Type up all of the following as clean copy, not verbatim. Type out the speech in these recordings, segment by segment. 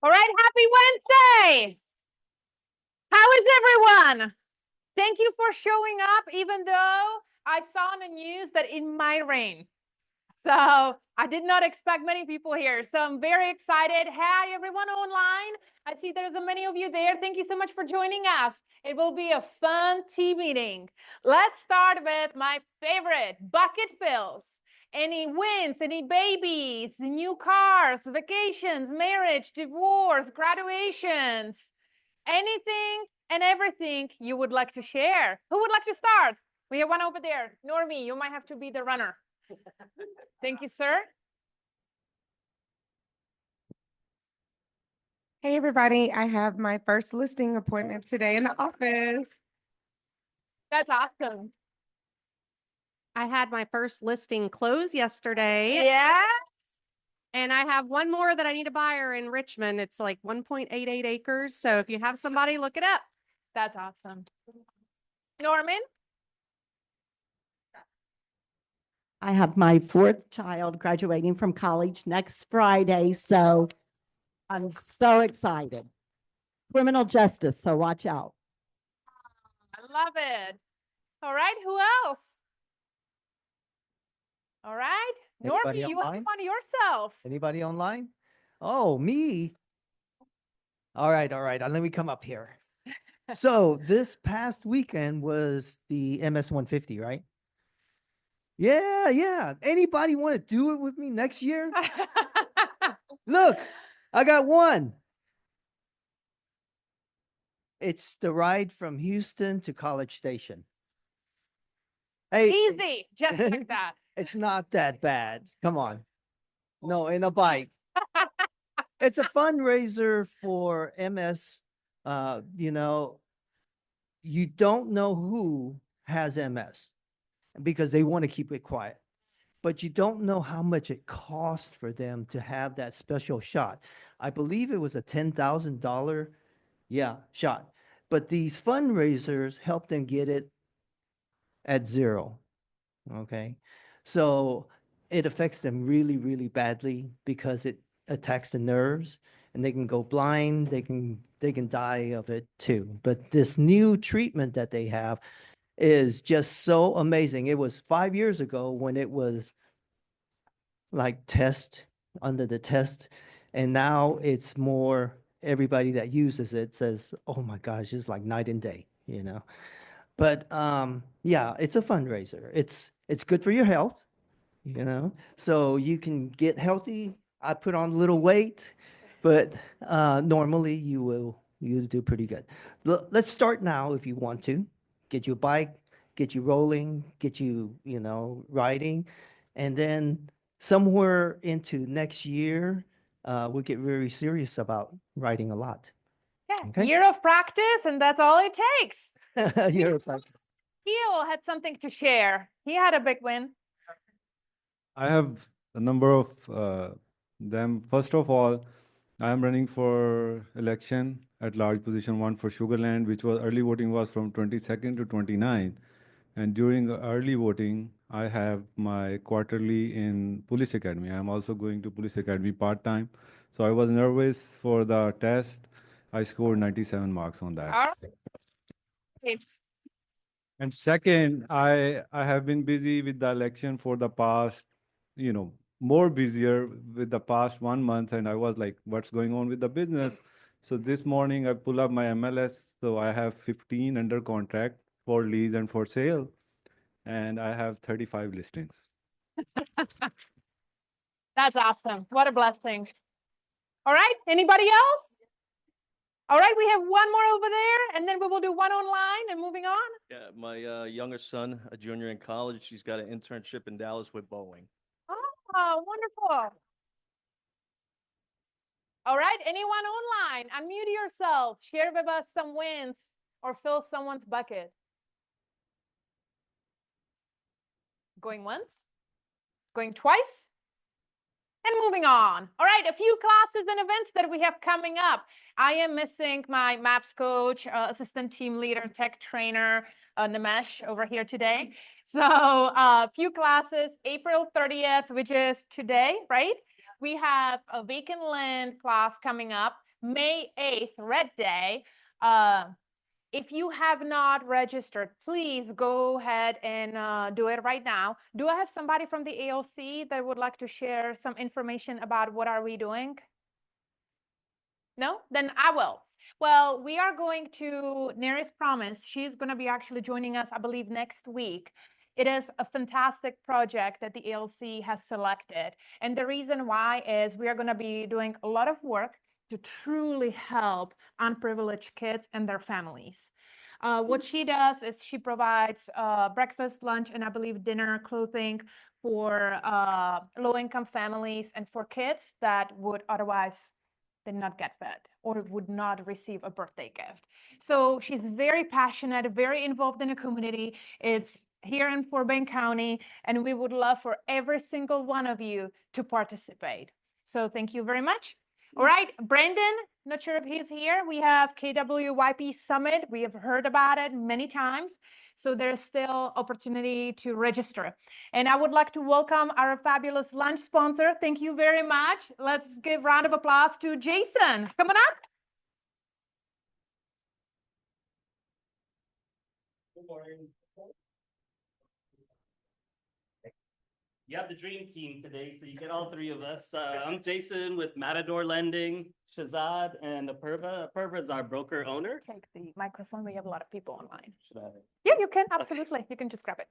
All right, happy Wednesday. How is everyone? Thank you for showing up, even though I saw on the news that it might rain. So I did not expect many people here. So I'm very excited. Hi, everyone online. I see there's many of you there. Thank you so much for joining us. It will be a fun tea meeting. Let's start with my favorite, bucket fills. Any wins, any babies, new cars, vacations, marriage, divorce, graduations, anything and everything you would like to share. Who would like to start? We have one over there. Normie, you might have to be the runner. Thank you, sir. Hey, everybody. I have my first listing appointment today in the office. That's awesome. I had my first listing close yesterday. Yeah. And I have one more that I need a buyer in Richmond. It's like 1.88 acres. So if you have somebody, look it up. That's awesome. Norman? I have my fourth child graduating from college next Friday, so I'm so excited. Criminal justice, so watch out. I love it. All right, who else? All right, Anybody Normie, you have online? one yourself. Anybody online? Oh, me. All right. Let me come up here. So this past weekend was the MS 150, right? Yeah. Anybody want to do it with me next year? Look, I got one. It's the ride from Houston to College Station. Hey, Easy, just like that. it's not that bad. Come on. No, in a bike. It's a fundraiser for MS. You don't know who has MS because they want to keep it quiet, but you don't know how much it costs for them to have that special shot. I believe it was a $10,000, shot. But these fundraisers help them get it at zero. Okay. So it affects them really, really badly because it attacks the nerves and they can go blind. They can die of it too. But this new treatment that they have is just so amazing. It was 5 years ago when it was like under the test. And now it's more, everybody that uses it says, oh my gosh, it's like night and day, you know. But yeah, it's a fundraiser. It's good for your health, you know, so you can get healthy. I put on a little weight, but normally you do pretty good. Let's start now if you want to. Get your bike, get you rolling, get you, riding, and then somewhere into next year, we'll get very serious about riding a lot. Yeah, Okay. year of practice, and that's all it takes. You're Keel had something to share. He had a big win. I have a number of them. First of all, I am running for election at large position 1 for Sugarland, which was early voting was from 22nd to 29th. And during early voting, I have my quarterly in Police Academy. I'm also going to Police Academy part-time. So I was nervous for the test. I scored 97 marks on that. All right. And second, I have been busy with the election for the past, more busier with the past 1 month. And I was like, what's going on with the business? So this morning I pull up my MLS. So I have 15 under contract for lease and for sale. And I have 35 listings. That's awesome. What a blessing. All right, anybody else? All right, we have one more over there, and then we will do one online and moving on. Yeah, my youngest son, a junior in college, he's got an internship in Dallas with Boeing. Oh, wonderful. All right, anyone online, unmute yourself, share with us some wins or fill someone's bucket. Going once, going twice, and moving on. All right, a few classes and events that we have coming up. I am missing my MAPS coach, assistant team leader, tech trainer, Nimesh over here today. So a few classes, April 30th, which is today, right? We have a vacant land class coming up. May 8th, Red Day. If you have not registered, please go ahead and do it right now. Do I have somebody from the ALC that would like to share some information about what are we doing? No? Then I will. Well, we are going to Neris Promise. She's going to be actually joining us, I believe, next week. It is a fantastic project that the ALC has selected. And the reason why is we are going to be doing a lot of work to truly help unprivileged kids and their families. What she does is she provides breakfast, lunch, and I believe dinner, clothing for low-income families and for kids that would otherwise did not get fed or would not receive a birthday gift. So she's very passionate, very involved in the community. It's here in Fort Bend County, and we would love for every single one of you to participate. So thank you very much. All right, Brandon, not sure if he's here. We have KWYP Summit. We have heard about it many times. So there's still opportunity to register. And I would like to welcome our fabulous lunch sponsor. Thank you very much. Let's give a round of applause to Jason. Come on up. Good morning. You have the dream team today, so you get all three of us. I'm Jason with Matador Lending, Shazad, and Apurva. Apurva is our broker owner. Take the microphone. We have a lot of people online. Should I? Yeah, you can. Absolutely. You can just grab it.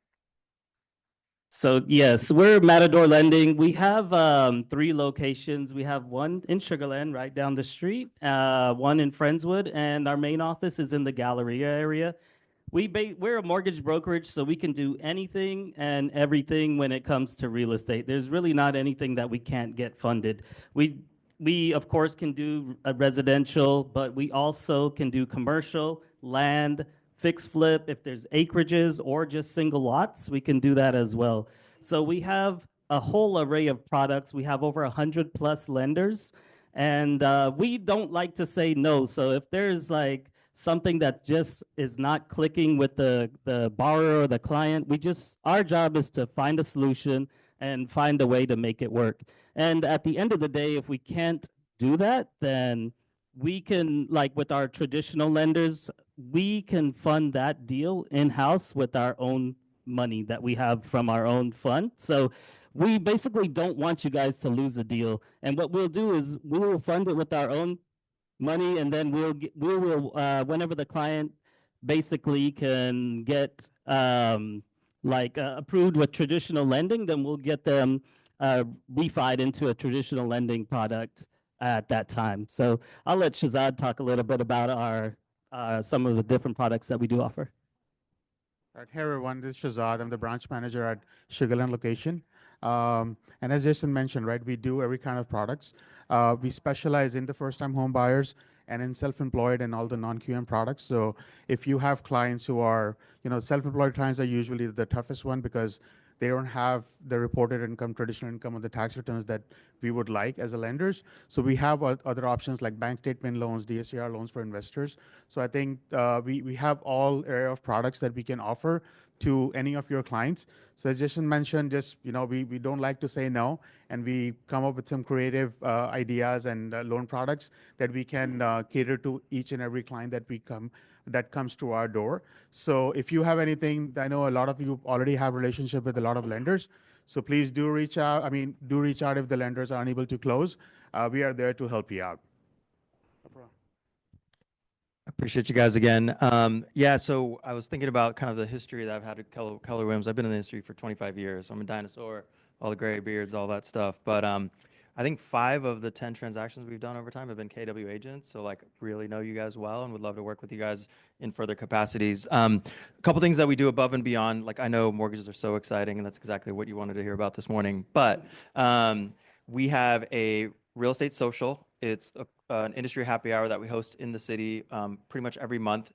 So yes, we're Matador Lending. We have 3 locations. We have one in Sugar Land right down the street, one in Friendswood, and our main office is in the Galleria area. We're a mortgage brokerage, so we can do anything and everything when it comes to real estate. There's really not anything that we can't get funded. We of course can do a residential, but we also can do commercial, land, fix flip. If there's acreages or just single lots, we can do that as well. So we have a whole array of products. We have over 100+ lenders, and we don't like to say no. So if there's like something that just is not clicking with the borrower or the client, our job is to find a solution and find a way to make it work. And at the end of the day, if we can't do that, then we can, like with our traditional lenders, we can fund that deal in-house with our own money that we have from our own fund. So we basically don't want you guys to lose a deal. And what we'll do is we will fund it with our own money, and then we will whenever the client basically can get approved with traditional lending, then we'll get them refied into a traditional lending product at that time. So I'll let Shazad talk a little bit about our some of the different products that we do offer. Right. Hey everyone, this is Shazad. I'm the branch manager at Sugar Land location. And as Jason mentioned, right, we do every kind of products. We specialize in the first-time home buyers and in self-employed and all the non-QM products. So if you have clients who are, self-employed clients are usually the toughest one because they don't have the reported income, traditional income on the tax returns that we would like as a lenders. So we have other options like bank statement loans, DSCR loans for investors. So I think we have all area of products that we can offer to any of your clients. So as Jason mentioned, just, we don't like to say no, and we come up with some creative ideas and loan products that we can cater to each and every client that comes to our door. So if you have anything, I know a lot of you already have relationship with a lot of lenders. So please do reach out. Do reach out if the lenders are unable to close. We are there to help you out. Appreciate you guys again. Yeah, so I was thinking about kind of the history that I've had with Keller Williams. I've been in the industry for 25 years. I'm a dinosaur, all the gray beards, all that stuff. But I think 5 of the 10 transactions we've done over time have been KW agents. So really know you guys well and would love to work with you guys in further capacities. A couple things that we do above and beyond. I know mortgages are so exciting, and that's exactly what you wanted to hear about this morning. But we have a real estate social. It's an industry happy hour that we host in the city pretty much every month.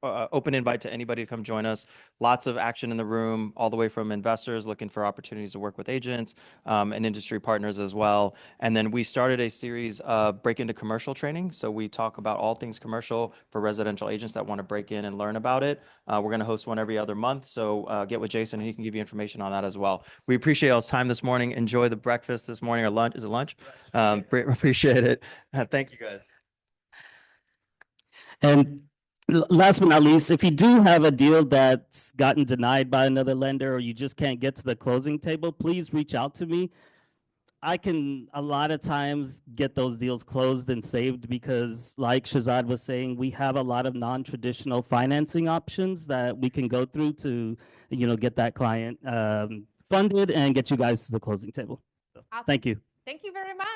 Open invite to anybody to come join us. Lots of action in the room, all the way from investors looking for opportunities to work with agents and industry partners as well. And then we started a series of break into commercial training. So we talk about all things commercial for residential agents that want to break in and learn about it. We're going to host one every other month. So get with Jason and he can give you information on that as well. We appreciate y'all's time this morning. Enjoy the breakfast this morning or lunch. Is it lunch? Appreciate it. Thank you guys. And last but not least, if you do have a deal that's gotten denied by another lender or you just can't get to the closing table, please reach out to me. I can a lot of times get those deals closed and saved because like Shazad was saying, we have a lot of non-traditional financing options that we can go through to, get that client funded and get you guys to the closing table. So, Awesome. thank you. Thank you very much.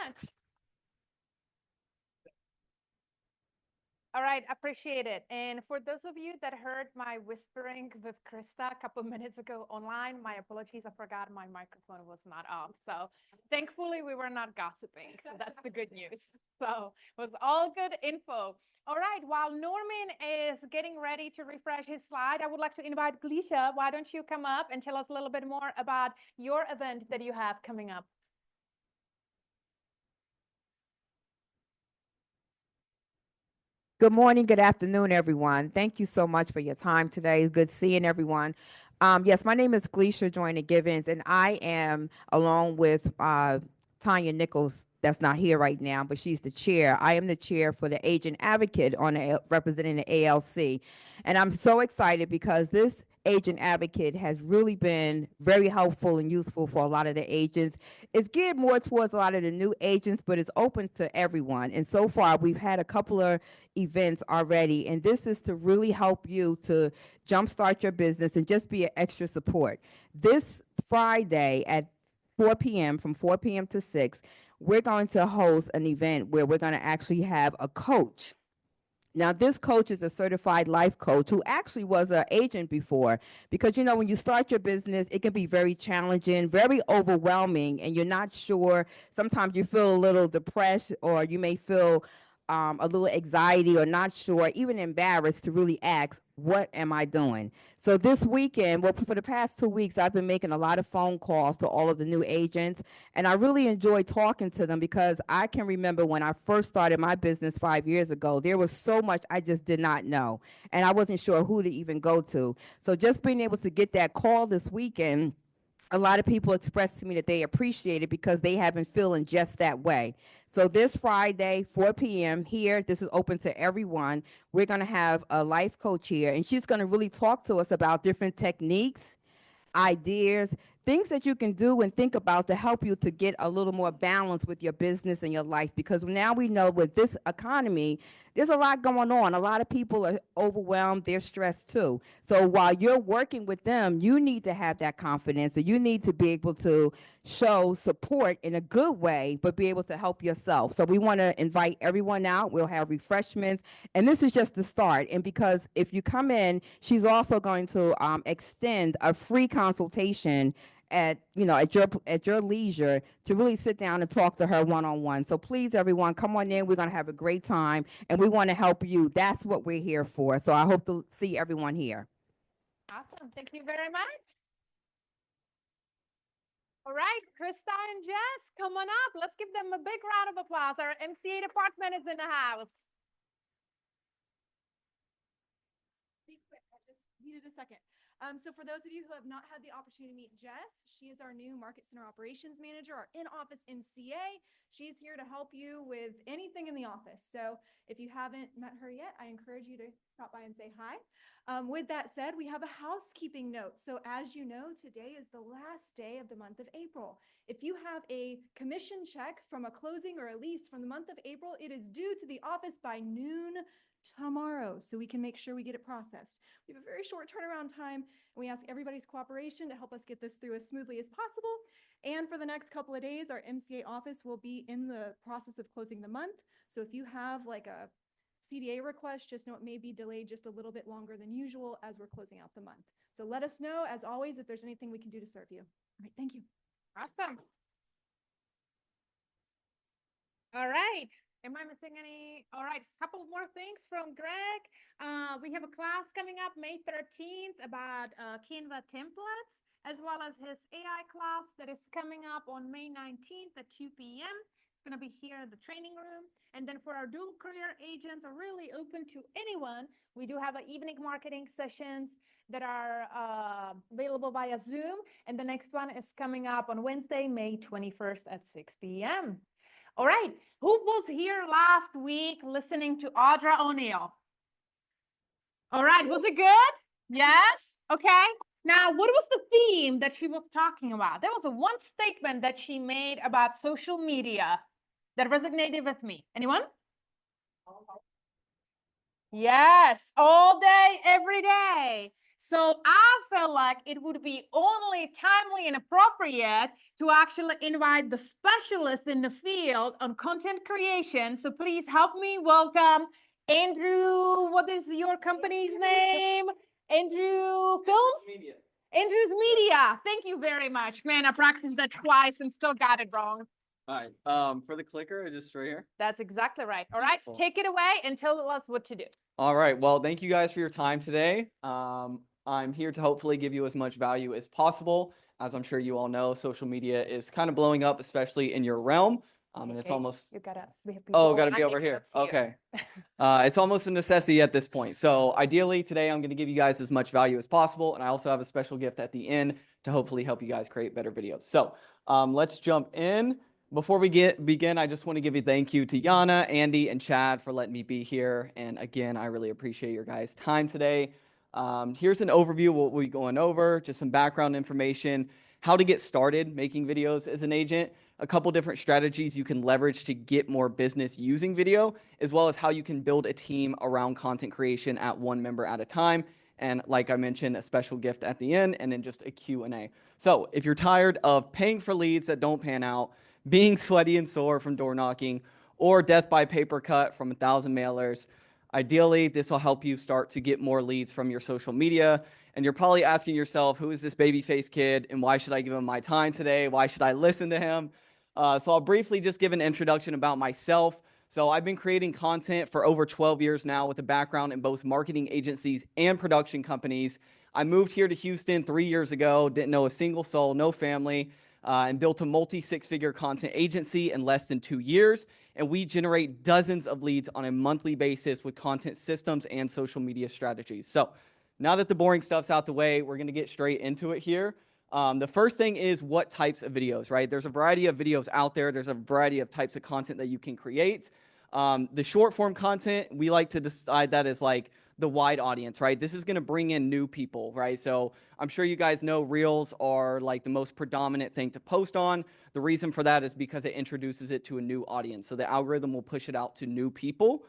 All right, appreciate it. And for those of you that heard my whispering with Krista a couple minutes ago online, my apologies. I forgot my microphone was not off. So thankfully we were not gossiping. That's the good news. So it was all good info. All right, while Norman is getting ready to refresh his slide, I would like to invite Glisha. Why don't you come up and tell us a little bit more about your event that you have coming up? Good morning, good afternoon, everyone. Thank you so much for your time today. It's good seeing everyone. Yes, my name is Glisha Joyner Givens, and I am, along with Tanya Nichols, that's not here right now, but she's the chair. I am the chair for the agent advocate representing the ALC. And I'm so excited because this agent advocate has really been very helpful and useful for a lot of the agents. It's geared more towards a lot of the new agents, but it's open to everyone. And so far, we've had a couple of events already, and this is to really help you to jumpstart your business and just be an extra support. This Friday at 4 p.m., from 4 p.m. to 6, we're going to host an event where we're going to actually have a coach. Now, this coach is a certified life coach who actually was an agent before, because, when you start your business, it can be very challenging, very overwhelming, and you're not sure. Sometimes you feel a little depressed, or you may feel a little anxiety or not sure, even embarrassed to really ask, what am I doing? So this weekend, well, for the past 2 weeks, I've been making a lot of phone calls to all of the new agents, and I really enjoy talking to them because I can remember when I first started my business 5 years ago, there was so much I just did not know, and I wasn't sure who to even go to. So just being able to get that call this weekend, a lot of people expressed to me that they appreciate it because they have been feeling just that way. So this Friday, 4 p.m. here, this is open to everyone. We're going to have a life coach here, and she's going to really talk to us about different techniques, ideas, things that you can do and think about to help you to get a little more balance with your business and your life. Because now we know with this economy, there's a lot going on. A lot of people are overwhelmed. They're stressed too. So while you're working with them, you need to have that confidence, and you need to be able to show support in a good way, but be able to help yourself. So we want to invite everyone out. We'll have refreshments, and this is just the start. And because if you come in, she's also going to extend a free consultation at your leisure to really sit down and talk to her one-on-one. So please, everyone, come on in. We're going to have a great time, and we want to help you. That's what we're here for. So I hope to see everyone here. Awesome. Thank you very much. All right, Krista and Jess, come on up. Let's give them a big round of applause. Our MCA department is in the house. Be quick, I just needed a second. So for those of you who have not had the opportunity to meet Jess, she is our new Market Center Operations Manager, our in-office MCA. She's here to help you with anything in the office. So if you haven't met her yet, I encourage you to stop by and say hi. With that said, we have a housekeeping note. So as you know, today is the last day of the month of April. If you have a commission check from a closing or a lease from the month of April, it is due to the office by noon tomorrow, so we can make sure we get it processed. We have a very short turnaround time, and we ask everybody's cooperation to help us get this through as smoothly as possible. And for the next couple of days, our MCA office will be in the process of closing the month. So if you have like a CDA request, just know it may be delayed just a little bit longer than usual as we're closing out the month. So let us know, as always, if there's anything we can do to serve you. All right, thank you. Awesome. All right. Am I missing any? All right, a couple more things from Greg. We have a class coming up May 13th about Canva templates, as well as his AI class that is coming up on May 19th at 2 p.m. It's going to be here in the training room. And then for our dual career agents, are really open to anyone. We do have evening marketing sessions that are available via Zoom. And the next one is coming up on Wednesday, May 21st at 6 p.m. All right, who was here last week listening to Audra O'Neill? All right, was it good? Yes? Okay. Now, what was the theme that she was talking about? There was a one statement that she made about social media that resonated with me. Anyone? Yes, all day, every day. So I felt like it would be only timely and appropriate to actually invite the specialist in the field on content creation. So please help me welcome Andrew. What is your company's name? Andrew Films? Andrew's Media. Thank you very much. Man, I practiced that twice and still got it wrong. All right. For the clicker, just right here. That's exactly right. All right, Cool. take it away and tell us what to do. All right. Well, thank you guys for your time today. I'm here to hopefully give you as much value as possible. As I'm sure you all know, social media is kind of blowing up, especially in your realm. And it's Okay, almost, we have people oh, got to be online, over here. let's see you. Okay. It's almost a necessity at this point. So ideally today, I'm going to give you guys as much value as possible. And I also have a special gift at the end to hopefully help you guys create better videos. So let's jump in. Before we begin, I just want to give a thank you to Yana, Andy, and Chad for letting me be here. And again, I really appreciate your guys' time today. Here's an overview of what we're going over, just some background information, how to get started making videos as an agent, a couple different strategies you can leverage to get more business using video, as well as how you can build a team around content creation at one member at a time. And like I mentioned, a special gift at the end, and then just a Q&A. So if you're tired of paying for leads that don't pan out, being sweaty and sore from door knocking, or death by paper cut from 1,000 mailers, ideally, this will help you start to get more leads from your social media. And you're probably asking yourself, who is this babyface kid and why should I give him my time today? Why should I listen to him? So I'll briefly just give an introduction about myself. So I've been creating content for over 12 years now with a background in both marketing agencies and production companies. I moved here to Houston 3 years ago, didn't know a single soul, no family, and built a multi-six-figure content agency in less than 2 years. And we generate dozens of leads on a monthly basis with content systems and social media strategies. So now that the boring stuff's out the way, we're going to get straight into it here. The first thing is what types of videos, right? There's a variety of videos out there. There's a variety of types of content that you can create. The short form content, we like to decide that as like the wide audience, right? This is going to bring in new people, right? So I'm sure you guys know Reels are like the most predominant thing to post on. The reason for that is because it introduces it to a new audience. So the algorithm will push it out to new people.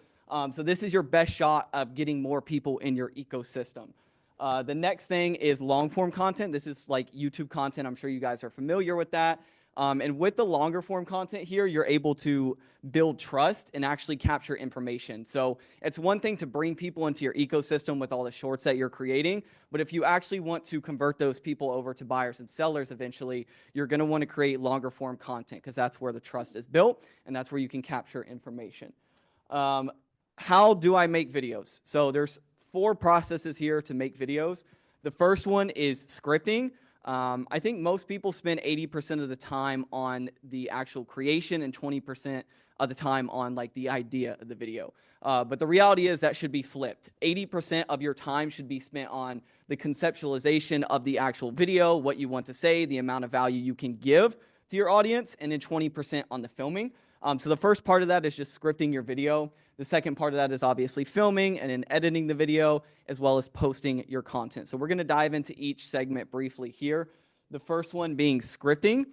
So this is your best shot of getting more people in your ecosystem. The next thing is long form content. This is like YouTube content. I'm sure you guys are familiar with that. And with the longer form content here, you're able to build trust and actually capture information. So it's one thing to bring people into your ecosystem with all the shorts that you're creating, but if you actually want to convert those people over to buyers and sellers eventually, you're going to want to create longer form content because that's where the trust is built and that's where you can capture information. How do I make videos? So there's 4 processes here to make videos. The first one is scripting. I think most people spend 80% of the time on the actual creation and 20% of the time on like the idea of the video. But the reality is that should be flipped. 80% of your time should be spent on the conceptualization of the actual video, what you want to say, the amount of value you can give to your audience, and then 20% on the filming. So the first part of that is just scripting your video. The second part of that is obviously filming and then editing the video as well as posting your content. So we're going to dive into each segment briefly here. The first one being scripting.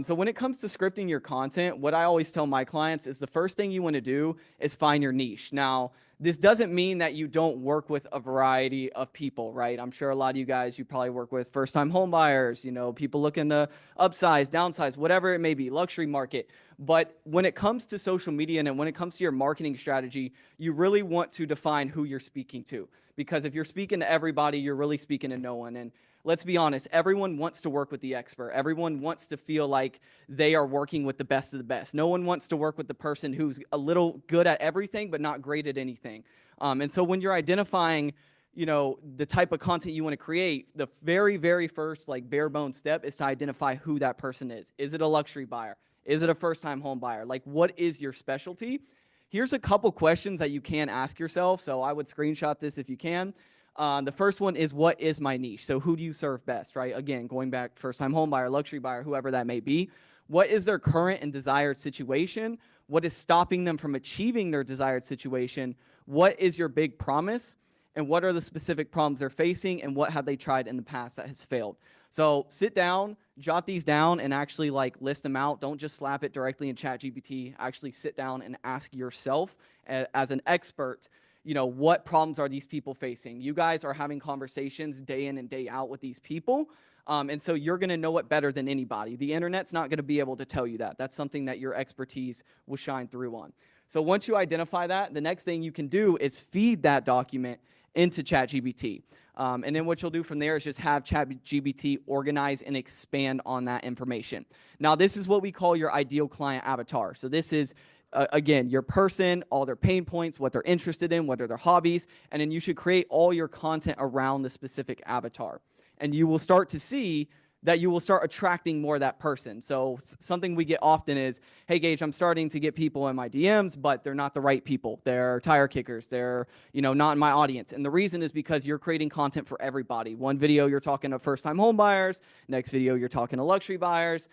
So when it comes to scripting your content, what I always tell my clients is the first thing you want to do is find your niche. Now, this doesn't mean that you don't work with a variety of people, right? I'm sure a lot of you guys, you probably work with first-time home buyers, you know, people looking to upsize, downsize, whatever it may be, luxury market. But when it comes to social media and when it comes to your marketing strategy, you really want to define who you're speaking to. Because if you're speaking to everybody, you're really speaking to no one. And let's be honest, everyone wants to work with the expert. Everyone wants to feel like they are working with the best of the best. No one wants to work with the person who's a little good at everything, but not great at anything. And so when you're identifying, you know, the type of content you want to create, the very, very first like bare bones step is to identify who that person is. Is it a luxury buyer? Is it a first-time home buyer? Like, what is your specialty? Here's a couple questions that you can ask yourself. So I would screenshot this if you can. The first one is, what is my niche? So who do you serve best, right? Again, going back, first-time home buyer, luxury buyer, whoever that may be. What is their current and desired situation? What is stopping them from achieving their desired situation? What is your big promise? and what are the specific problems they're facing and what have they tried in the past that has failed. So sit down, jot these down, and actually like list them out. Don't just slap it directly in ChatGPT. Actually sit down and ask yourself as an expert, what problems are these people facing? You guys are having conversations day in and day out with these people. And so you're going to know it better than anybody. The internet's not going to be able to tell you that. That's something that your expertise will shine through on. So once you identify that, the next thing you can do is feed that document into ChatGPT. And then what you'll do from there is just have ChatGPT organize and expand on that information. Now, this is what we call your ideal client avatar. So this is, again, your person, all their pain points, what they're interested in, what are their hobbies, and then you should create all your content around the specific avatar. And you will start to see that you will start attracting more of that person. So something we get often is, hey, Gage, I'm starting to get people in my DMs, but they're not the right people. They're tire kickers. They're, not in my audience. And the reason is because you're creating content for everybody. One video, you're talking to first-time home buyers. Next video, you're talking to luxury buyers.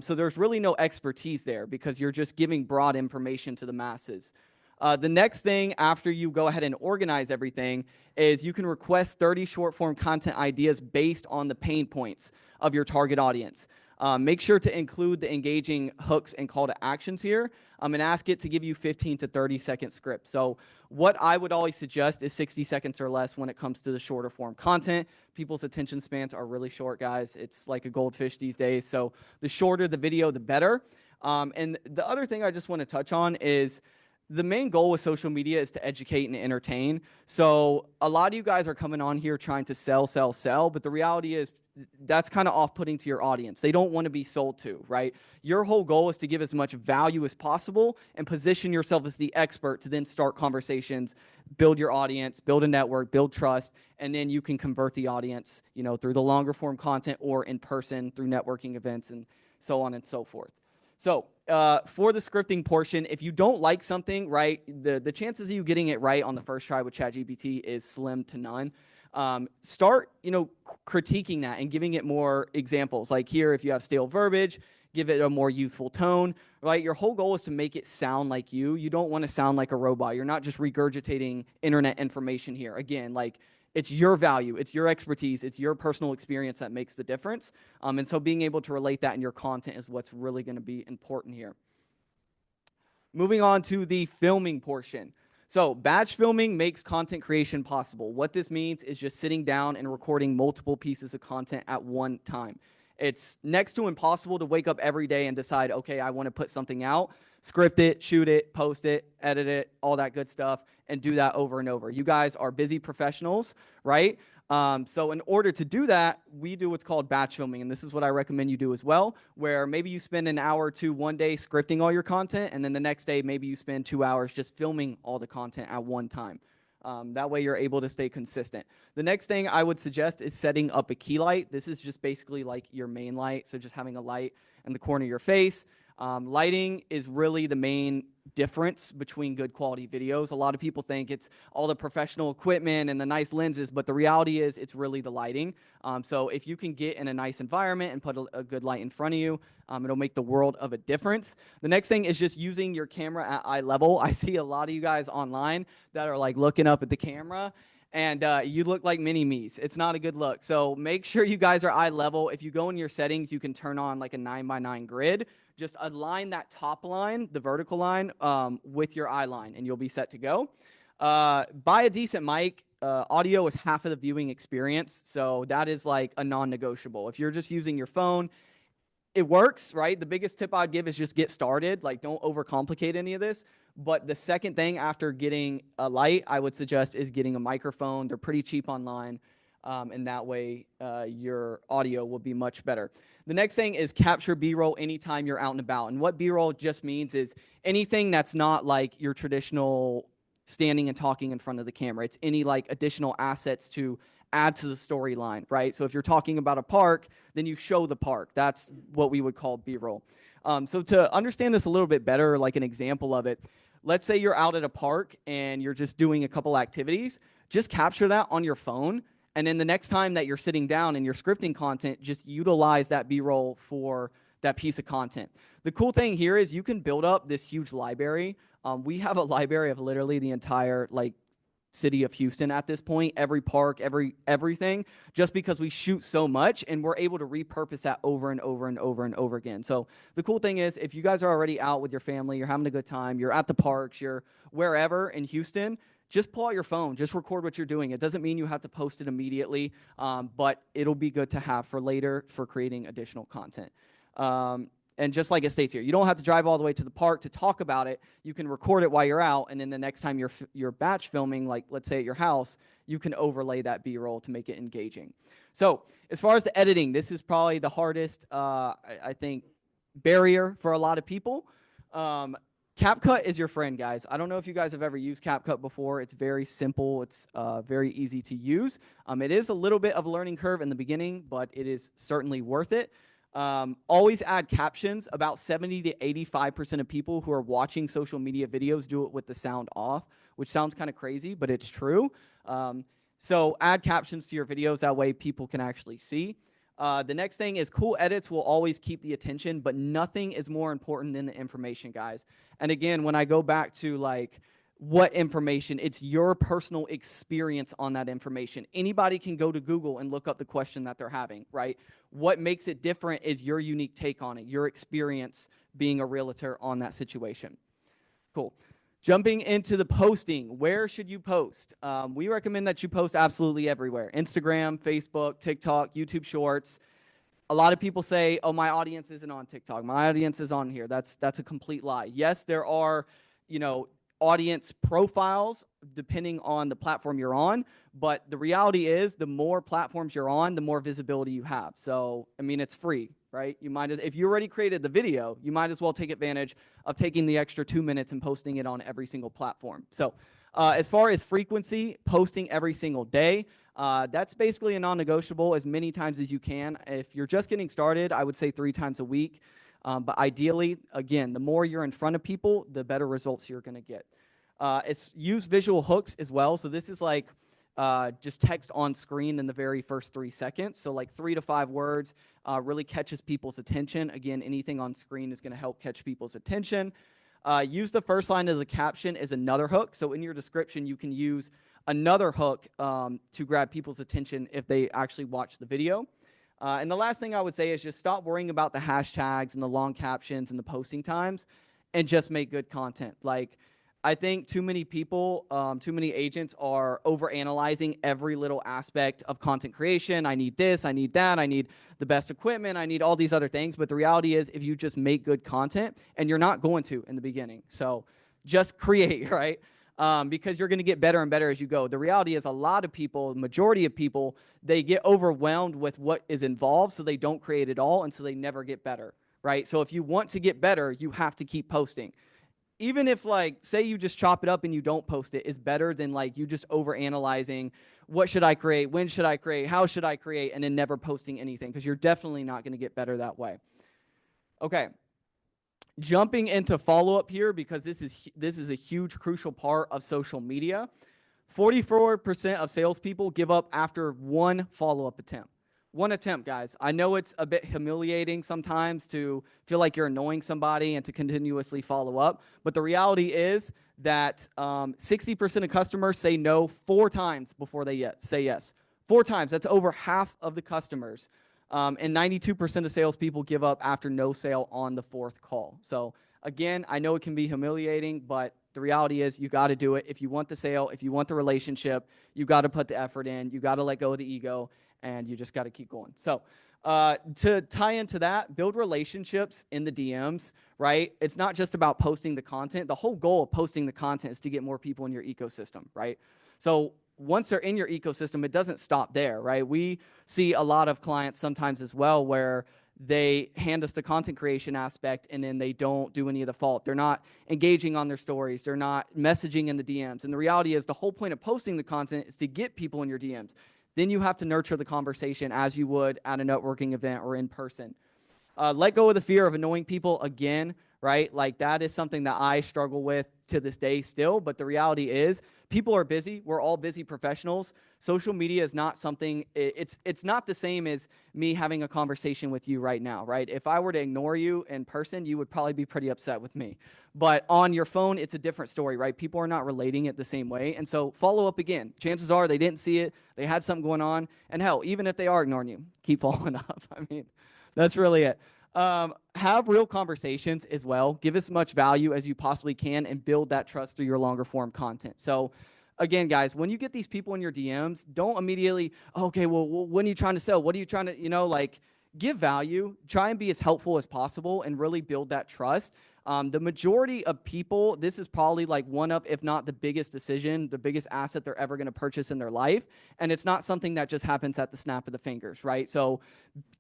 So there's really no expertise there because you're just giving broad information to the masses. The next thing after you go ahead and organize everything is you can request 30 short form content ideas based on the pain points of your target audience. Make sure to include the engaging hooks and call to actions here and ask it to give you 15 to 30-second scripts. So what I would always suggest is 60 seconds or less when it comes to the shorter form content. People's attention spans are really short, guys. It's like a goldfish these days. So the shorter the video, the better. And the other thing I just want to touch on is the main goal with social media is to educate and entertain. So a lot of you guys are coming on here trying to sell, but the reality is that's kind of off-putting to your audience. They don't want to be sold to, right? Your whole goal is to give as much value as possible and position yourself as the expert to then start conversations, build your audience, build a network, build trust, and then you can convert the audience, through the longer form content or in person through networking events and so on and so forth. So for the scripting portion, if you don't like something, right, the chances of you getting it right on the first try with ChatGPT is slim to none. Start, critiquing that and giving it more examples. Like here, if you have stale verbiage, give it a more youthful tone, right? Your whole goal is to make it sound like you. You don't want to sound like a robot. You're not just regurgitating internet information here. Again, like it's your value, it's your expertise, it's your personal experience that makes the difference. And so being able to relate that in your content is what's really going to be important here. Moving on to the filming portion. So batch filming makes content creation possible. What this means is just sitting down and recording multiple pieces of content at one time. It's next to impossible to wake up every day and decide, okay, I want to put something out, script it, shoot it, post it, edit it, all that good stuff, and do that over and over. You guys are busy professionals, right? So in order to do that, we do what's called batch filming, and this is what I recommend you do as well, where maybe you spend an hour or two one day scripting all your content, and then the next day maybe you spend 2 hours just filming all the content at one time. That way you're able to stay consistent. The next thing I would suggest is setting up a key light. This is just basically like your main light, so just having a light in the corner of your face. Lighting is really the main difference between good quality videos. A lot of people think it's all the professional equipment and the nice lenses, but the reality is it's really the lighting. So if you can get in a nice environment and put a good light in front of you, it'll make the world of a difference. The next thing is just using your camera at eye level. I see a lot of you guys online that are like looking up at the camera, and you look like mini-me's. It's not a good look. So make sure you guys are eye level. If you go in your settings, you can turn on like a 9x9 grid. Just align that top line, the vertical line, with your eye line, and you'll be set to go. Buy a decent mic. Audio is half of the viewing experience, so that is like a non-negotiable. If you're just using your phone, it works, right? The biggest tip I'd give is just get started. Like, don't overcomplicate any of this. But the second thing after getting a light, I would suggest is getting a microphone. They're pretty cheap online, and that way your audio will be much better. The next thing is capture B-roll anytime you're out and about. And what B-roll just means is anything that's not like your traditional standing and talking in front of the camera. It's any like additional assets to add to the storyline, right? So if you're talking about a park, then you show the park. That's what we would call B-roll. So to understand this a little bit better, like an example of it, let's say you're out at a park and you're just doing a couple activities. Just capture that on your phone. And then the next time that you're sitting down and you're scripting content, just utilize that B-roll for that piece of content. The cool thing here is you can build up this huge library. We have a library of literally the entire like city of Houston at this point, every park, everything, just because we shoot so much and we're able to repurpose that over and over and over and over again. So the cool thing is, if you guys are already out with your family, you're having a good time, you're at the parks, you're wherever in Houston, just pull out your phone, just record what you're doing. It doesn't mean you have to post it immediately, but it'll be good to have for later for creating additional content. And just like it states here, you don't have to drive all the way to the park to talk about it. You can record it while you're out, and then the next time you're batch filming, like let's say at your house, you can overlay that B-roll to make it engaging. So as far as the editing, this is probably the hardest, I think, barrier for a lot of people. CapCut is your friend, guys. I don't know if you guys have ever used CapCut before. It's very simple. It's very easy to use. It is a little bit of a learning curve in the beginning, but it is certainly worth it. Always add captions. About 70 to 85% of people who are watching social media videos do it with the sound off, which sounds kind of crazy, but it's true. So add captions to your videos. That way people can actually see. The next thing is cool edits will always keep the attention, but nothing is more important than the information, guys. And again, when I go back to like what information, it's your personal experience on that information. Anybody can go to Google and look up the question that they're having, right? What makes it different is your unique take on it, your experience being a realtor on that situation. Cool. Jumping into the posting, where should you post? We recommend that you post absolutely everywhere. Instagram, Facebook, TikTok, YouTube Shorts. A lot of people say, oh, my audience isn't on TikTok. My audience is on here. That's a complete lie. Yes, there are, audience profiles depending on the platform you're on, but the reality is the more platforms you're on, the more visibility you have. So, I mean, it's free, right? You might, if you already created the video, you might as well take advantage of taking the extra 2 minutes and posting it on every single platform. So, as far as frequency, posting every single day, that's basically a non-negotiable as many times as you can. If you're just getting started, I would say 3 times a week. But ideally, again, the more you're in front of people, the better results you're going to get. It's use visual hooks as well. So this is like just text on screen in the very first 3 seconds. So like 3 to 5 words really catches people's attention. Again, anything on screen is going to help catch people's attention. Use the first line as a caption as another hook. So in your description, you can use another hook to grab people's attention if they actually watch the video. And the last thing I would say is just stop worrying about the hashtags and the long captions and the posting times and just make good content. Like, I think too many people, too many agents are overanalyzing every little aspect of content creation. I need this, I need that, I need the best equipment, I need all these other things. But the reality is if you just make good content, and you're not going to in the beginning. So just create, right? Because you're going to get better and better as you go. The reality is a lot of people, the majority of people, they get overwhelmed with what is involved, so they don't create it all, and so they never get better, right? So if you want to get better, you have to keep posting. Even if, like, say you just chop it up and you don't post it, is better than, like, you just overanalyzing, what should I create, when should I create, how should I create, and then never posting anything, because you're definitely not going to get better that way. Okay. Jumping into follow-up here, because this is a huge, crucial part of social media. 44% of salespeople give up after 1 follow-up attempt. 1 attempt, guys. I know it's a bit humiliating sometimes to feel like you're annoying somebody and to continuously follow up, but the reality is that 60% of customers say no 4 times before they say yes. 4 times. That's over half of the customers. And 92% of salespeople give up after no sale on the 4th call. So again, I know it can be humiliating, but the reality is you got to do it. If you want the sale, if you want the relationship, you got to put the effort in. You got to let go of the ego, and you just got to keep going. So to tie into that, build relationships in the DMs, right? It's not just about posting the content. The whole goal of posting the content is to get more people in your ecosystem, right? So once they're in your ecosystem, it doesn't stop there, right? We see a lot of clients sometimes as well where they hand us the content creation aspect and then they don't do any of the fault. They're not engaging on their stories. They're not messaging in the DMs. And the reality is the whole point of posting the content is to get people in your DMs. Then you have to nurture the conversation as you would at a networking event or in person. Let go of the fear of annoying people again, right? Like that is something that I struggle with to this day still. But the reality is people are busy. We're all busy professionals. Social media is not something, it's not the same as me having a conversation with you right now, right? If I were to ignore you in person, you would probably be pretty upset with me. But on your phone, it's a different story, right? People are not relating it the same way. And so follow up again. Chances are they didn't see it. They had something going on. And hell, even if they are ignoring you, keep following up. I mean, that's really it. Have real conversations as well. Give as much value as you possibly can and build that trust through your longer form content. So again, guys, when you get these people in your DMs, don't immediately, okay, well, when are you trying to sell? What are you trying to, like give value, try and be as helpful as possible and really build that trust. The majority of people, this is probably like one of, if not the biggest decision, the biggest asset they're ever going to purchase in their life. And it's not something that just happens at the snap of the fingers, right? So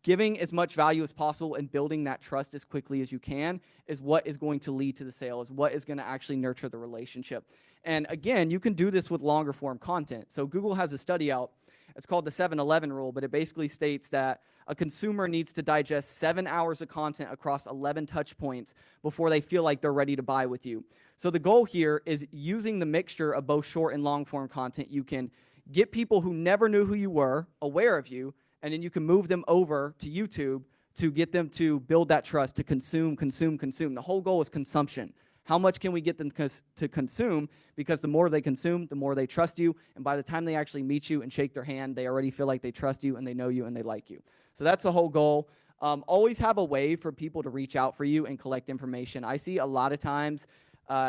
giving as much value as possible and building that trust as quickly as you can is what is going to lead to the sale, is what is going to actually nurture the relationship. And again, you can do this with longer form content. So Google has a study out. It's called the 7-11 rule, but it basically states that a consumer needs to digest 7 hours of content across 11 touch points before they feel like they're ready to buy with you. So the goal here is using the mixture of both short and long form content. You can get people who never knew who you were aware of you, and then you can move them over to YouTube to get them to build that trust, to consume. The whole goal is consumption. How much can we get them to consume? Because the more they consume, the more they trust you. And by the time they actually meet you and shake their hand, they already feel like they trust you and they know you and they like you. So that's the whole goal. Always have a way for people to reach out for you and collect information. I see a lot of times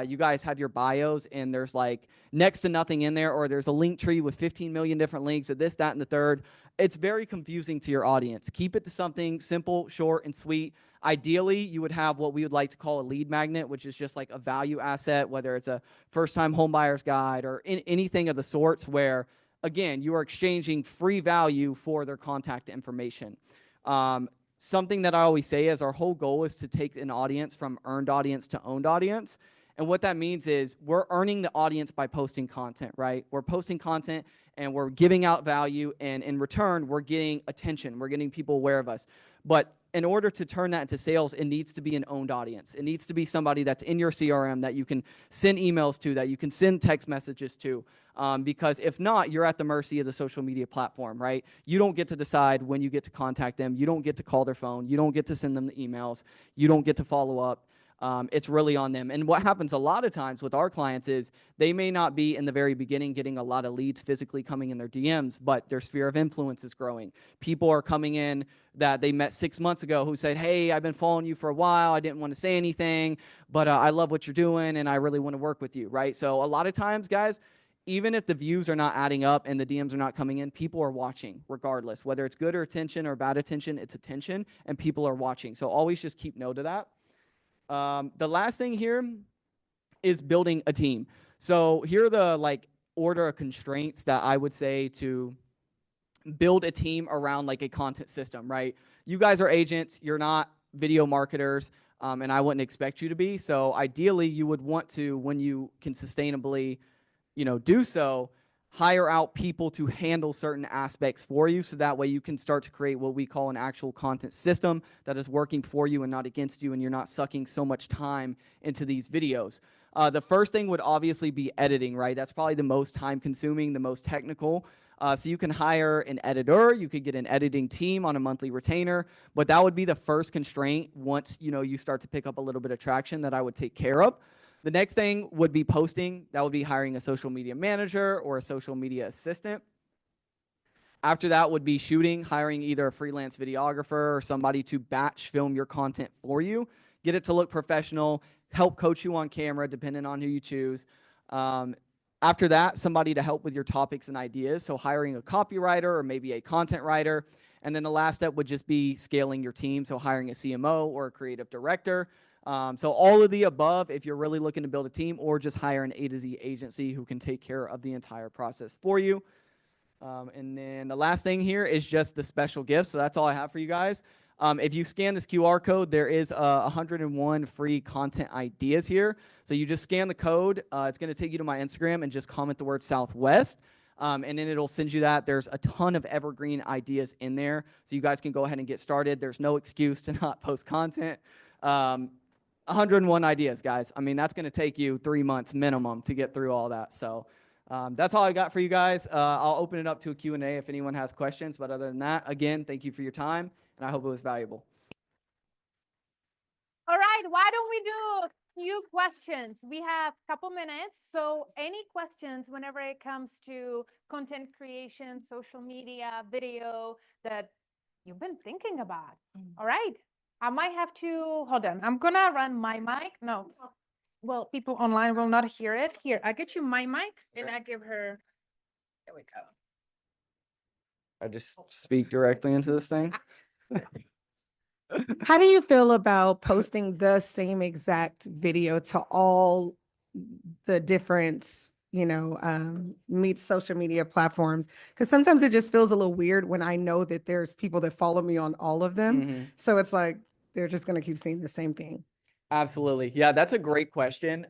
you guys have your bios and there's like next to nothing in there, or there's a link tree with 15 million different links of this, that, and the third. It's very confusing to your audience. Keep it to something simple, short, and sweet. Ideally, you would have what we would like to call a lead magnet, which is just like a value asset, whether it's a first-time homebuyer's guide or anything of the sorts where, again, you are exchanging free value for their contact information. Something that I always say is our whole goal is to take an audience from earned audience to owned audience. And what that means is we're earning the audience by posting content, right? We're posting content and we're giving out value, and in return, we're getting attention. We're getting people aware of us. But in order to turn that into sales, it needs to be an owned audience. It needs to be somebody that's in your CRM that you can send emails to, that you can send text messages to. Because if not, you're at the mercy of the social media platform, right? You don't get to decide when you get to contact them. You don't get to call their phone. You don't get to send them the emails. You don't get to follow up. It's really on them. And what happens a lot of times with our clients is they may not be in the very beginning getting a lot of leads physically coming in their DMs, but their sphere of influence is growing. People are coming in that they met 6 months ago who said, hey, I've been following you for a while. I didn't want to say anything, but I love what you're doing and I really want to work with you, right? So a lot of times, guys, even if the views are not adding up and the DMs are not coming in, people are watching regardless. Whether it's good or attention or bad attention, it's attention and people are watching. So always just keep note of that. The last thing here is building a team. So here are the order of constraints that I would say to build a team around like a content system, right? You guys are agents, you're not video marketers, and I wouldn't expect you to be. So ideally you would want to, when you can sustainably, do so, hire out people to handle certain aspects for you, so that way you can start to create what we call an actual content system that is working for you and not against you, and you're not sucking so much time into these videos. The first thing would obviously be editing, right? That's probably the most time consuming, the most technical. So you can hire an editor, you could get an editing team on a monthly retainer, but that would be the first constraint once you start to pick up a little bit of traction that I would take care of. The next thing would be posting. That would be hiring a social media manager or a social media assistant. After that would be shooting, hiring either a freelance videographer or somebody to batch film your content for you, get it to look professional, help coach you on camera, depending on who you choose. After that, somebody to help with your topics and ideas. So hiring a copywriter or maybe a content writer. And then the last step would just be scaling your team. So hiring a CMO or a creative director. So all of the above, if you're really looking to build a team, or just hire an A to Z agency who can take care of the entire process for you. And then the last thing here is just the special gifts. So that's all I have for you guys. If you scan this QR code, there is 101 free content ideas here. So you just scan the code. It's going to take you to my Instagram and just comment the word Southwest. And then it'll send you that. There's a ton of evergreen ideas in there. So you guys can go ahead and get started. There's no excuse to not post content. 101 ideas, guys. I mean, that's going to take you 3 months minimum to get through all that. So that's all I got for you guys. I'll open it up to a Q&A if anyone has questions. But other than that, again, thank you for your time, and I hope it was valuable. All right, why don't we do a few questions? We have a couple minutes, so any questions whenever it comes to content creation, social media, video that you've been thinking about. All right, I might have to, hold on, I'm gonna run my mic. No, well, people online will not hear it. Here, I get you my mic and I give her, there we go. I just speak directly into this thing. How do you feel about posting the same exact video to all the different, social media platforms? Because sometimes it just feels a little weird when I know that there's people that follow me on all of them. Mhm. So it's like, they're just going to keep seeing the same thing. Absolutely. Yeah, that's a great question.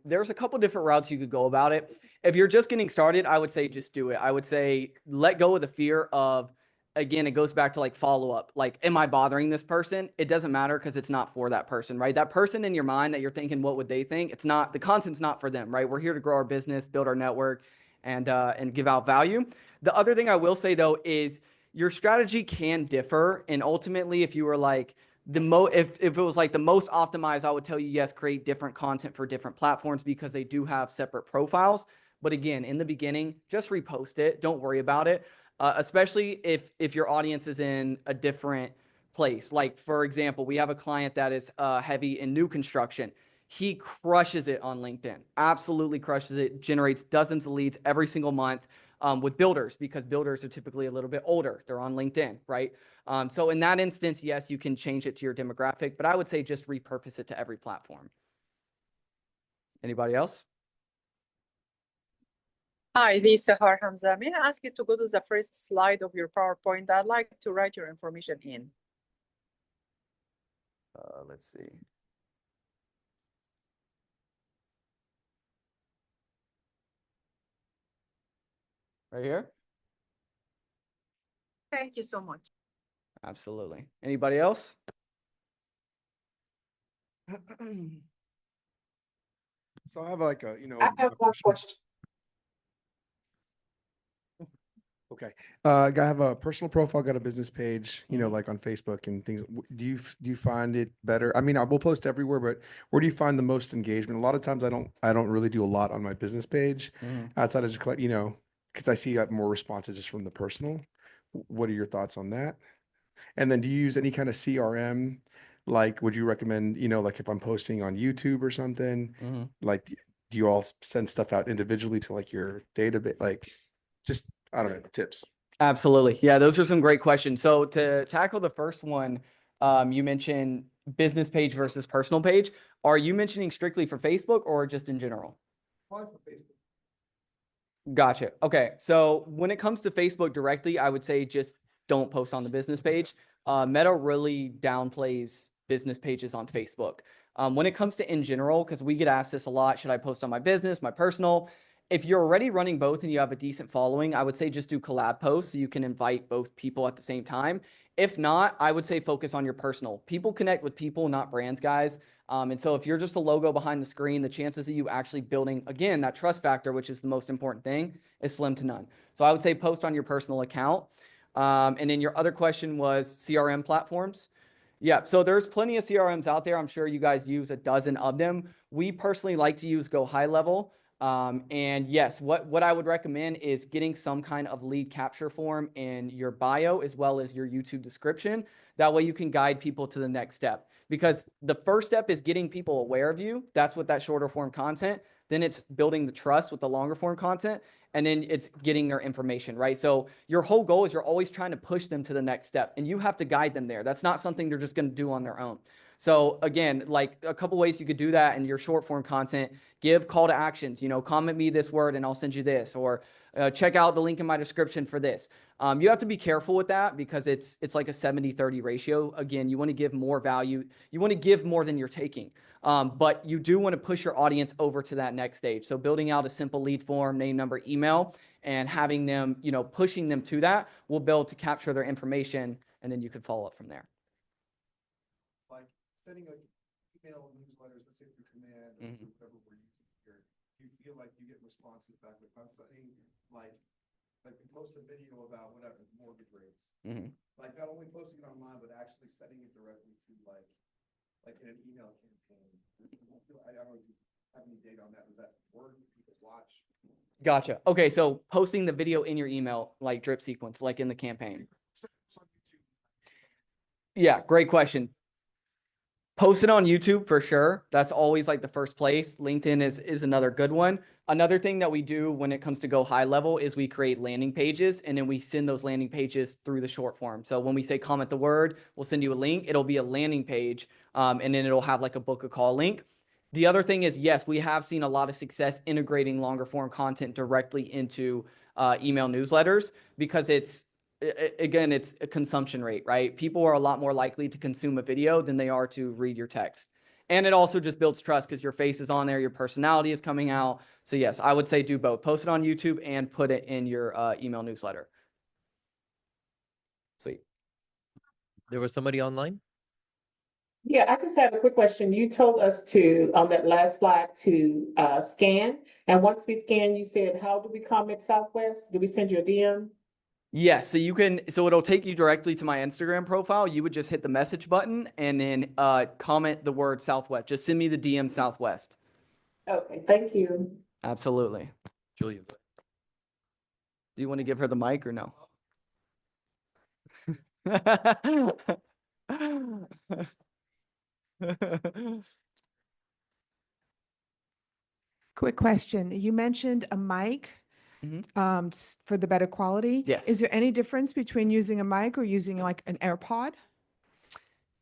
There's a couple different routes you could go about it. If you're just getting started, I would say just do it. I would say let go of the fear of, again, it goes back to like follow up. Like, am I bothering this person? It doesn't matter because it's not for that person, right? That person in your mind that you're thinking, what would they think? It's not, the content's not for them, right? We're here to grow our business, build our network, and give out value. The other thing I will say though is your strategy can differ. And ultimately, if you were like, if it was like the most optimized, I would tell you, yes, create different content for different platforms because they do have separate profiles. But again, in the beginning, just repost it. Don't worry about it. Especially if your audience is in a different place. Like, for example, we have a client that is heavy in new construction. He crushes it on LinkedIn, absolutely crushes it, generates dozens of leads every single month with builders because builders are typically a little bit older. They're on LinkedIn, right? So in that instance, yes, you can change it to your demographic, but I would say just repurpose it to every platform. Anybody else? Hi, this is Sahar Hamza. May I ask you to go to the first slide of your PowerPoint? I'd like to write your information in. Let's see. Right here? Thank you so much. Absolutely. Anybody else? So I have like a, I have one question. Okay. I have a personal profile, got a business page, like on Facebook and things. Do you find it better? I mean, I will post everywhere, but where do you find the most engagement? A lot of times I don't really do a lot on my business page outside of just, because I see more responses just from the personal. What are your thoughts on that? And then do you use any kind of CRM? Like, would you recommend, like if I'm posting on YouTube or something, like, do you all send stuff out individually to like your database? Like, just, I don't know, tips. Absolutely. Yeah, those are some great questions. So to tackle the first one, you mentioned business page versus personal page. Are you mentioning strictly for Facebook or just in general? Probably for Facebook. Gotcha. Okay. So when it comes to Facebook directly, I would say just don't post on the business page. Meta really downplays business pages on Facebook. When it comes to in general, because we get asked this a lot, should I post on my business, my personal? If you're already running both and you have a decent following, I would say just do collab posts so you can invite both people at the same time. If not, I would say focus on your personal. People connect with people, not brands, guys. And so if you're just a logo behind the screen, the chances of you actually building, again, that trust factor, which is the most important thing, is slim to none. So I would say post on your personal account. And then your other question was CRM platforms. Yeah, so there's plenty of CRMs out there. I'm sure you guys use a dozen of them. We personally like to use Go High Level. And yes, what I would recommend is getting some kind of lead capture form in your bio as well as your YouTube description. That way you can guide people to the next step, because the first step is getting people aware of you. That's what that shorter form content. Then it's building the trust with the longer form content. And then it's getting their information, right? So your whole goal is you're always trying to push them to the next step, and you have to guide them there. That's not something they're just going to do on their own. So again, like a couple ways you could do that in your short form content, give call to actions, comment me this word and I'll send you this, or check out the link in my description for this. You have to be careful with that because it's like a 70-30 ratio. Again, you want to give more value. You want to give more than you're taking. But you do want to push your audience over to that next stage. So building out a simple lead form, name, number, email, and having them, pushing them to that will be able to capture their information, and then you could follow up from there. Like sending an email newsletter whatever we're using here, do you feel like you get responses back? If I'm saying like we post a video about whatever, mortgage rates, like not only posting it online, but actually sending it directly to like in an email campaign. I don't know if you have any data on that. Does that work? People watch? Gotcha. Okay, so posting the video in your email, like drip sequence, like in the campaign. Yeah, great question. Post it on YouTube for sure. That's always like the first place. LinkedIn is another good one. Another thing that we do when it comes to go high level is we create landing pages and then we send those landing pages through the short form. So when we say comment the word, we'll send you a link. It'll be a landing page and then it'll have like a book a call link. The other thing is, yes, we have seen a lot of success integrating longer form content directly into email newsletters because it's a consumption rate, right? People are a lot more likely to consume a video than they are to read your text. And it also just builds trust because your face is on there, your personality is coming out. So yes, I would say do both. Post it on YouTube and put it in your email newsletter. Sweet. There was somebody online? Yeah, I just have a quick question. You told us to, on that last slide, to scan. And once we scan, you said, how do we comment Southwest? Do we send you a DM? Yes, so you can, so it'll take you directly to my Instagram profile. You would just hit the message button and then comment the word Southwest. Just send me the DM Southwest. Okay, thank you. Absolutely. Julia. Do you want to give her the mic or no? Quick question. You mentioned a mic for the better quality. Yes. Is there any difference between using a mic or using like an AirPod?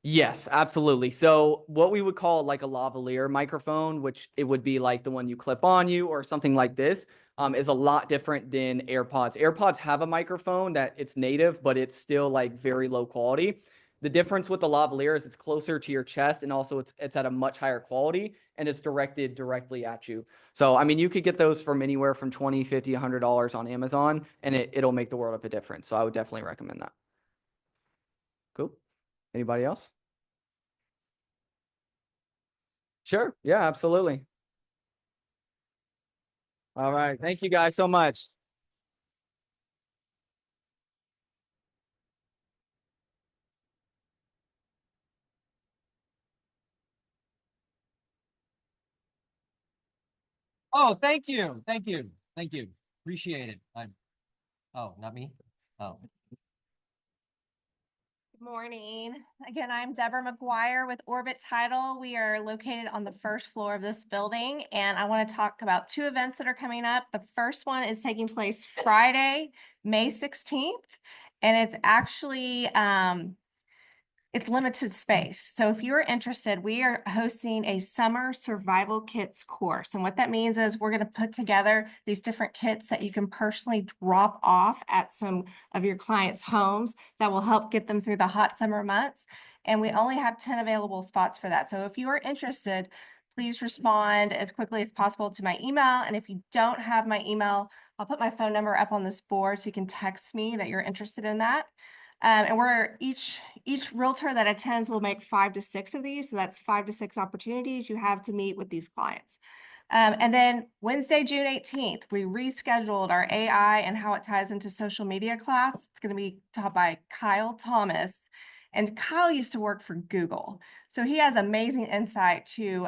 Yes, absolutely. So what we would call like a lavalier microphone, which it would be like the one you clip on you or something like this, is a lot different than AirPods. AirPods have a microphone that it's native, but it's still like very low quality. The difference with the lavalier is it's closer to your chest and also it's at a much higher quality and it's directed directly at you. So, I mean, you could get those from anywhere from $20, $50, $100 on Amazon and it'll make the world of a difference. So I would definitely recommend that. Cool. Anybody else? Sure. Yeah, absolutely. All right. Thank you guys so much. Oh, thank you. Thank you. Thank you. Appreciate it. Oh, not me? Oh. Good morning. Again, I'm Deborah McGuire with Orbit Title. We are located on the first floor of this building, and I want to talk about two events that are coming up. The first one is taking place Friday, May 16th, and it's actually it's limited space. So if you're interested, we are hosting a summer survival kits course. And what that means is we're going to put together these different kits that you can personally drop off at some of your clients' homes that will help get them through the hot summer months. And we only have 10 available spots for that. So if you are interested, please respond as quickly as possible to my email. And if you don't have my email, I'll put my phone number up on this board so you can text me that you're interested in that. And we're each realtor that attends will make 5 to 6 of these. So that's 5 to 6 opportunities you have to meet with these clients. And then Wednesday, June 18th, we rescheduled our AI and how it ties into social media class. It's going to be taught by Kyle Thomas. And Kyle used to work for Google. So he has amazing insight to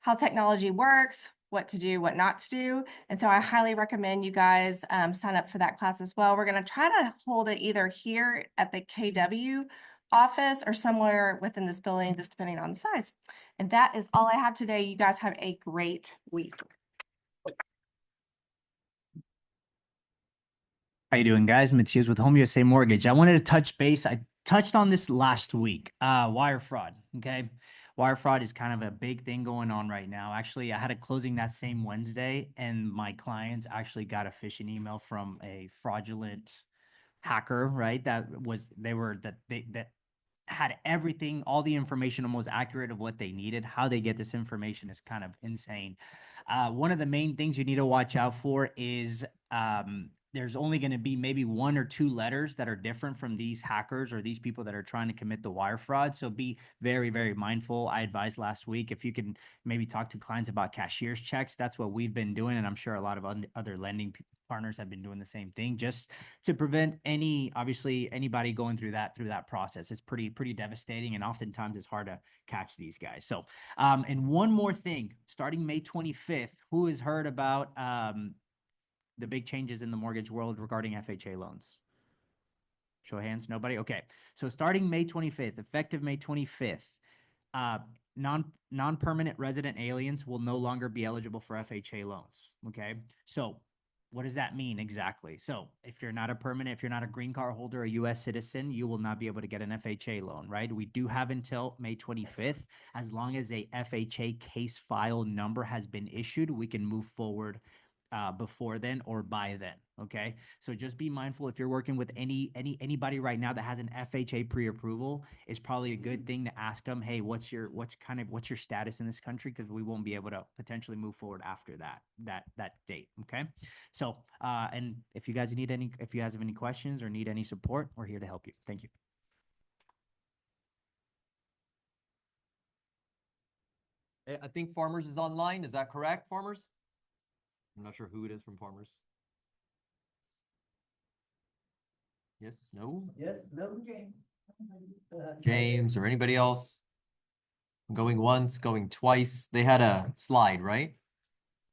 how technology works, what to do, what not to do. And so I highly recommend you guys sign up for that class as well. We're going to try to hold it either here at the KW office or somewhere within this building, just depending on the size. And that is all I have today. You guys have a great week. How you doing, guys? Matthias with Home USA Mortgage. I wanted to touch base. I touched on this last week. Wire fraud, okay? Wire fraud is kind of a big thing going on right now. Actually, I had a closing that same Wednesday, and my clients actually got a phishing email from a fraudulent hacker, right? That had everything, all the information almost accurate of what they needed. How they get this information is kind of insane. One of the main things you need to watch out for is there's only going to be maybe 1 or 2 letters that are different from these hackers or these people that are trying to commit the wire fraud. So be very, very mindful. I advised last week, if you can maybe talk to clients about cashier's checks, that's what we've been doing. And I'm sure a lot of other lending partners have been doing the same thing, just to prevent obviously anybody going through that process. It's pretty devastating. And oftentimes it's hard to catch these guys. So, and one more thing, starting May 25th, who has heard about, the big changes in the mortgage world regarding FHA loans? Show of hands, nobody? Okay. So starting May 25th, effective May 25th, non-permanent resident aliens will no longer be eligible for FHA loans. Okay. So what does that mean exactly? So if you're not a green card holder, a US citizen, you will not be able to get an FHA loan, right? We do have until May 25th. As long as a FHA case file number has been issued, we can move forward before then or by then. Okay. So just be mindful, if you're working with anybody right now that has an FHA pre-approval, it's probably a good thing to ask them, hey, what's your status in this country? Because we won't be able to potentially move forward after that date. Okay. So, and if you guys have any questions or need any support, we're here to help you. Thank you. I think Farmers is online. Is that correct, Farmers? I'm not sure who it is from Farmers. Yes, no? Yes, no, James. James or anybody else? Going once, going twice. They had a slide, right?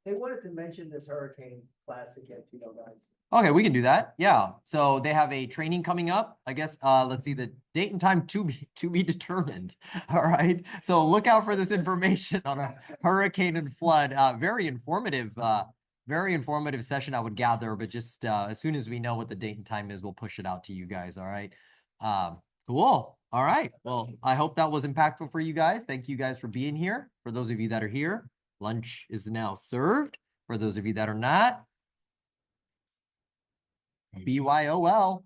They wanted to mention this Hurricane Classic if you know, guys. Okay, we can do that. Yeah. So they have a training coming up. I guess let's see, the date and time to be determined. All right. So look out for this information on a hurricane and flood. Very informative session, I would gather, but just as soon as we know what the date and time is, we'll push it out to you guys. All right. Cool. All right. Well, I hope that was impactful for you guys. Thank you guys for being here. For those of you that are here, lunch is now served. For those of you that are not, BYOL.